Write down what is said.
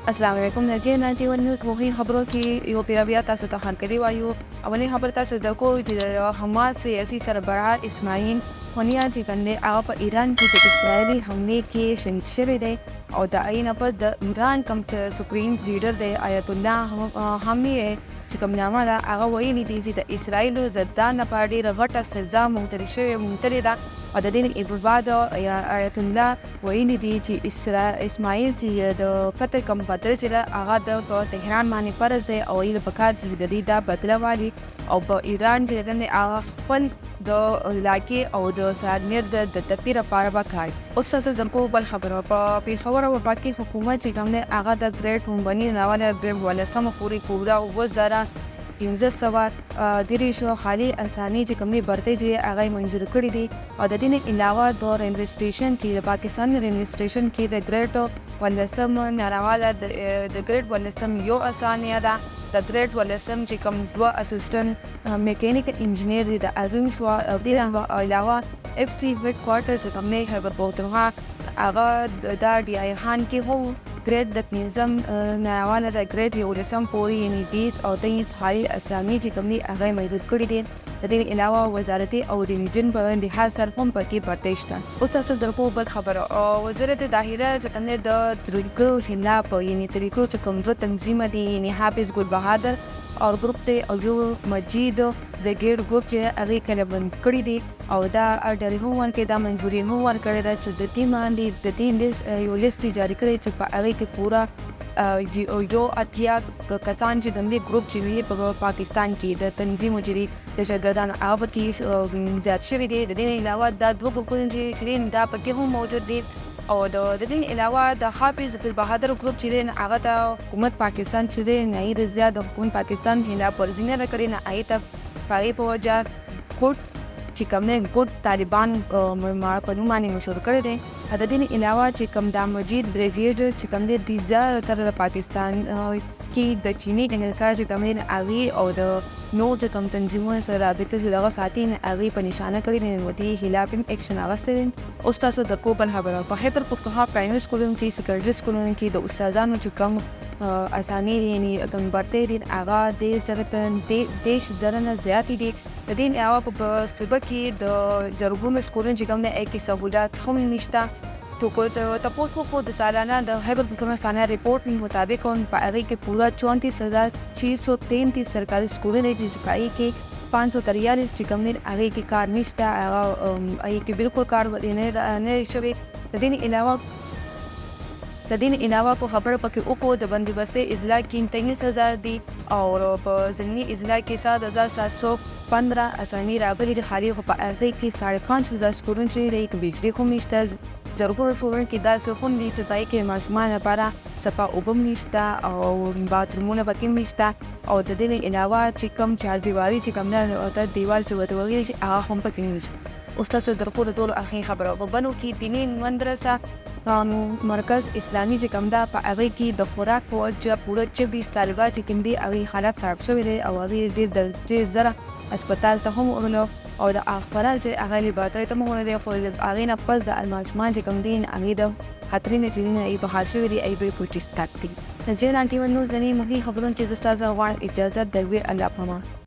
السلام علیکم. د J91 نیوز مهمې خبرو کې یو پیرویا تاسو ته خبرې وایو. اولنۍ خبر تاسو د کو چې د حماس سیاسي سربراہ اسماعیل هنیا چې کنده هغه په ایران کې د اسرائیلي حملې کې شهید شوی دی او د عین په د ایران کوم سپریم لیډر دی آیت الله خامنہ چې کوم نامه ده هغه ویلي دي چې د اسرائیل ضدان لپاره ډېره غټه سزا ممتلې ده او د دې بعد آیت الله ویلي دي چې اسماعیل چې د قتل کوم بدل چې هغه د تهران باندې فرض دی او یې په کار چې د دې دا بدله والي او په ایران چې د هغه خپل د علاقې او د سادمیر د تطبیق لپاره به کار. اوس تاسو زموږ بل خبره په پیښور او وفاقي حکومت چې کوم دی هغه د ګریډ کمپنۍ ناوله ګریډ ولسمه پورې پورا 1500 دیرشو خالی آسامیوں چې کوم دی بھرتیوں چې هغه منظور کړی دي او د دې نه علاوه د ریلوے سټیشن کې د پاکستان ریلوے سټیشن کې د ګریډ ولسم ناراواله د ګریډ ولسم یو آسانیا ده د ګریډ ولسم چې کوم دوه اسسټنټ میکانیکل انجینیر دي د اعظم شو او د علاوه اف سی هیډ کوارټر چې کوم نه خبر پوهنتون هغه د ډي آی خان کې هو ګریډ د پنځم ناراواله د ګریډ یو لسم پورې یعنی 20 او 23 خالي اسامي چې کوم دي هغه محدود کړي دي. د دې علاوه وزارتي او ډیویژن په لحاظ سره هم پکې پرته شته. اوس تاسو درکو بل خبره وزارت داخله چې کوم د طریقو خلاف یعنی طریقو چې کوم دوه تنظیم دي یعنی حافظ ګل بهادر او گروپ ته او یو مجید د ګیر ګروپ چې هغه کله بند کړی دي او دا ډېر هوون کې دا منظوری هو ور کړی دا چې د دې باندې د دې یو لیست جاری کړی چې په هغه کې پورا یو اتیا کسان چې د دې ګروپ چې په پاکستان کې د تنظیم جری د شګردان هغه کې زیات شوی دي. د دې علاوه دا دوه ګروپونه چې دا پکې هم موجود دي او د دې علاوه د حافظ ګل بهادر ګروپ چې هغه د حکومت پاکستان چې نه یې زیات د حکومت پاکستان خلاف ورزي نه کړی نه آیته پای په وجه کوټ چې کوم نه ګوټ طالبان په نوم باندې مشهور کړی دی. د دې علاوه چې کوم د مجید بریګیډ چې کوم د زیات تر پاکستان کې د چینی انګلیکا چې کوم نه اوی او د نو چې کوم تنظیمونو سره رابطه لري ساتي نه اوی په نشانه کړی نه ودی خلاف اکشن اغسته دي. اوس تاسو د کوبل خبره په خیبر پختونخوا پرایمری سکولونو کې سیکنډري سکولونو کې د استادانو چې کوم اسامي یعنی کوم برته دي هغه د سره دیش درنه زیاتی دي. د دې علاوه په صوبه کې د جرګونو سکولونو چې کوم نه کې سہولت هم نشته. تو کو تاسو په د سالانه د خیبر پختونخوا سالانه ریپورت مطابق په هغه کې پورا 34633 سرکاري سکولونه دي چې پای کې 543 چې کوم نه هغه کې کار نشته هغه کې بالکل کار نه شوی. د دې علاوه په خبره پکې او کو د بندوبستي اضلاع کې 23000 دي او په ضمني اضلاع کې 7715 اسامي راغلي دي. خالی په هغه کې 5500 سکولونه چې د بجلی کوم نشته. ضروري فورن کې داسې خون دي چې پای کې ماشومان لپاره صفا اوبه نشته او باترومونه پکې نشته او د دې علاوه چې کوم چار دیواری چې کوم نه او دیوال چې وته وغیرہ چې هغه هم پکې نشته. اوس تاسو درکو د ټول اخی خبره په بنو کې دیني مدرسه مرکز اسلامي چې کوم دا په هغه کې د خوراک په وجه پوره 24 طالبات چې کوم دي هغه حالت خراب شوی دی او هغه ډېر زره هسپتال ته هم ورنو او د اخبارات چې هغه لیبارټری ته مونږ لري خو هغه نه پس د الماشمان چې کوم دین هغه د خطرې نه چې نه ای په حال شوی دی ای به پټ ټاک دي. د J91 نیوز د مهمې خبرونو کې زستا زغوان اجازه دروي الله پامان.